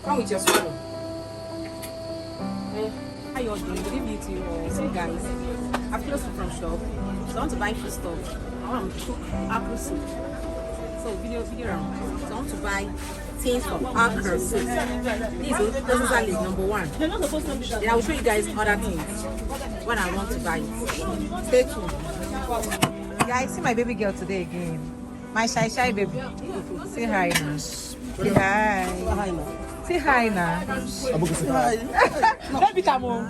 Come with your swallow. How you all doing? Good evening to you all. So guys, I've closed from shop. So I want to buy food stuff. I want to cook okra soup. So video around. So I want to buy things from okra soup. This is number one. Then I will show you guys other things when I want to buy it. Stay tuned. Guys, see my baby girl today again. My shy baby. Say hi now. Say hi. Say hi now. Baby Tamo.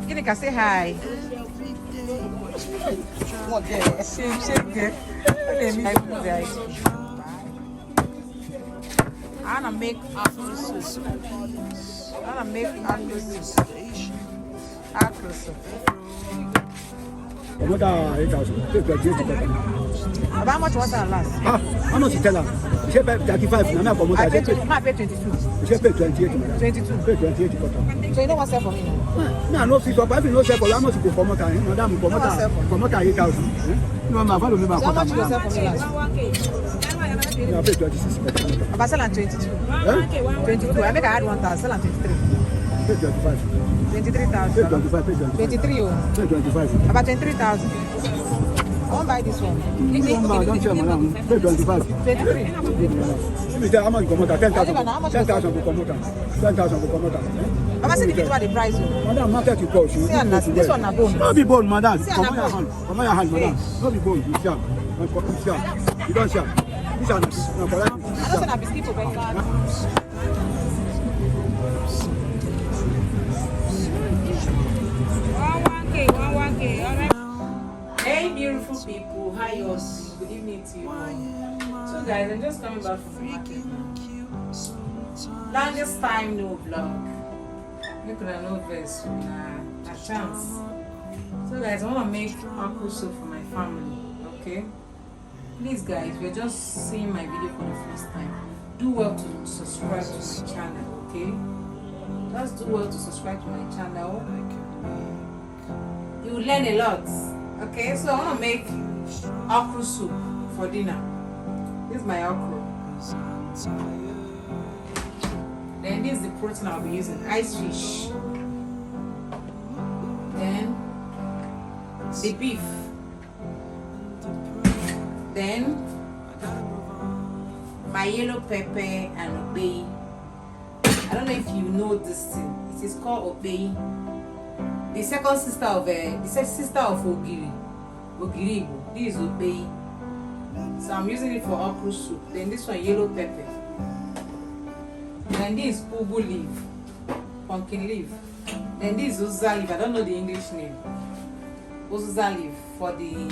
Ginika, say hi. Shake. I wanna make okra soup. Okra soup. Another 8,000. How much was that last? How much you tell her? She pay 35. Now I I pay 22. She pay 28. 22. Pay 28. So you don't want to sell for me now? No, no fee for. If you no sell for, how much you go promote her? Madam, promote 8,000. No, my follow me back. So how much you go sell for me last? No, I pay 26. About sell at 22. 22. I make I add 1,000. Sell at 23. Pay 25. 23,000. Pay 25. Pay 25. 23. Pay 25. About 23,000. I won't buy this one. Don't tell madam. Pay 25. 23. Let me tell how much you promote her. 10,000. How much 10,000 for promoter. 10,000 for promoter. I'm not saying the the price. Madam, market you call. See, this one na bone. No be bone, madam. See, Come on your hand. Come on your hand, madam. No be bone. You sharp. You sharp. You don't sharp. This one na correct. I don't say na biscuit for breakfast. Hey beautiful people, hi yours. Good evening to you all. So guys, I'm just coming back from the market now. Longest time no vlog. You could have no verse a chance. So guys, I want to make okra soup for my family, okay? Please guys, if you're just seeing my video for the first time, do well to subscribe to my channel, okay? Just do well to subscribe to my channel. You will learn a lot. Okay, so I want to make okra soup for dinner. This is my okra. Then this is the protein I'll be using, ice fish. Then the beef. Then my yellow pepper and obey. I don't know if you know this thing. It is called obey. The second sister of Ogiri. Ogiri. This is obey. So I'm using it for okra soup. Then this one yellow pepper. Then this is ugu leaf, pumpkin leaf. Then this is uza leaf. I don't know the English name. Uza leaf for the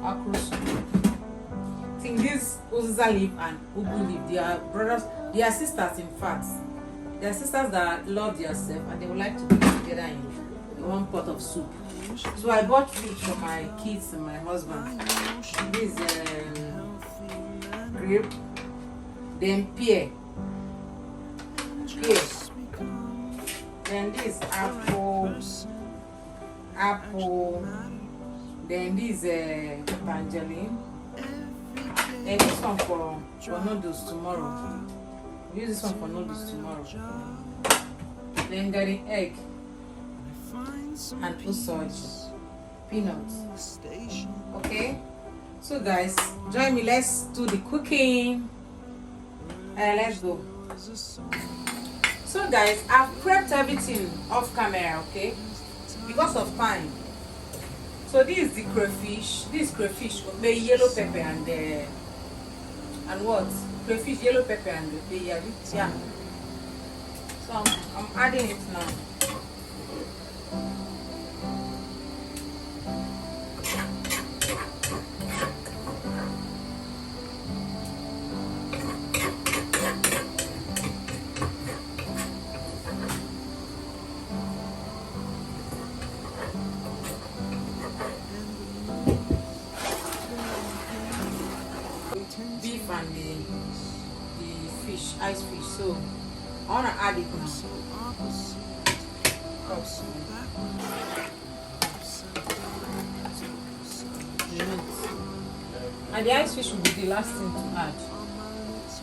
okra soup. I think this uza leaf and ugu leaf, they are brothers, they are sisters in fact. They are sisters that love themselves and they would like to be together in one pot of soup. So I bought food for my kids and my husband. This grape, then pear, then this apple, then this tangerine, then this one for noodles tomorrow. Use this one for noodles tomorrow. Then garlic egg and sausage, peanuts. Okay, so guys, join me. Let's do the cooking. Let's go. So guys, I've prepped everything off camera, okay, because of time. So this is the crayfish. This crayfish with the yellow pepper and what? Crayfish, yellow pepper and the yeah. So I'm adding it now. Beef and the fish, ice fish. So I want to add it now. And the ice fish will be the last thing to add.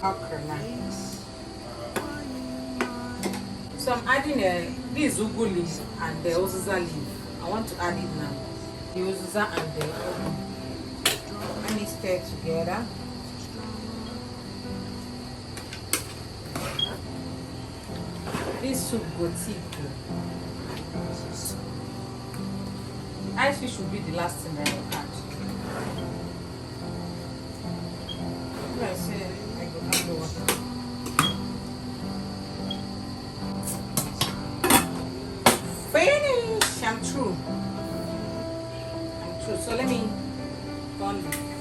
Okra now. So I'm adding this ugu leaf and the uziza leaf. I want to add it now. The uziza and the ugu. Let me stir together. This soup go thick. Ice fish should be the last thing that I will add. I say I go add the water. Finish! I'm through. So let me turn